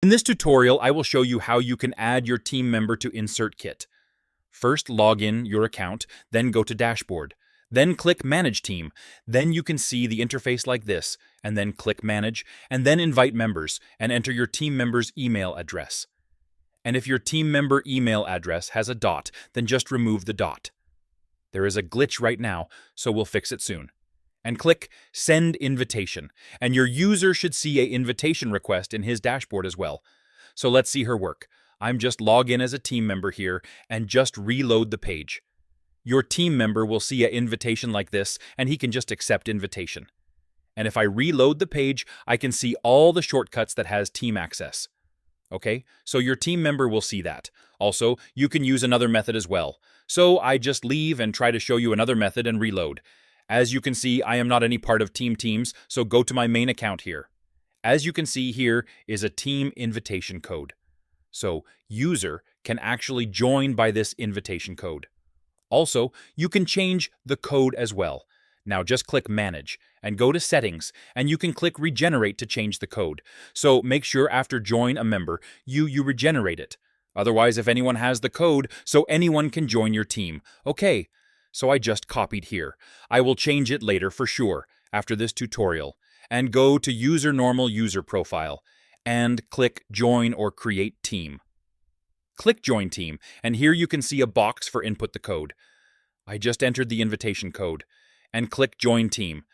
In this tutorial, I will show you how you can add your team member to InsertKit. First, log in your account, then go to Dashboard. Then click Manage Team. Then you can see the interface like this, and then click Manage, and then Invite Members, and enter your team member's email address. And if your team member email address has a dot, then just remove the dot. There is a glitch right now, so we'll fix it soon. And click Send Invitation, and your user should see an invitation request in his dashboard as well. So let's see her work. I'm just log in as a team member here and just reload the page. Your team member will see an invitation like this, and he can just accept invitation. And if I reload the page, I can see all the shortcuts that has team access. Okay, so your team member will see that. Also, you can use another method as well. So I just leave and try to show you another method and reload. As you can see, I am not any part of Teams, so go to my main account here. As you can see, here is a team invitation code. So user can actually join by this invitation code. Also, you can change the code as well. Now just click Manage and go to Settings, and you can click Regenerate to change the code. So make sure after join a member, you regenerate it. Otherwise, if anyone has the code, so anyone can join your team. Okay, so I just copied here. I will change it later for sure, after this tutorial. And go to User Normal User Profile, and click Join or Create Team. Click Join Team, and here you can see a box for input the code. I just entered the invitation code, and click Join Team.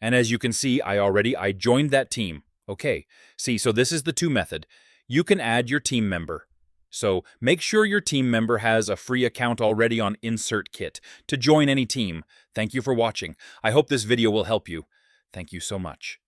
And as you can see, I joined that team. Okay, see, so this is the to method. You can add your team member. So make sure your team member has a free account already on InsertKit to join any team. Thank you for watching. I hope this video will help you. Thank you so much.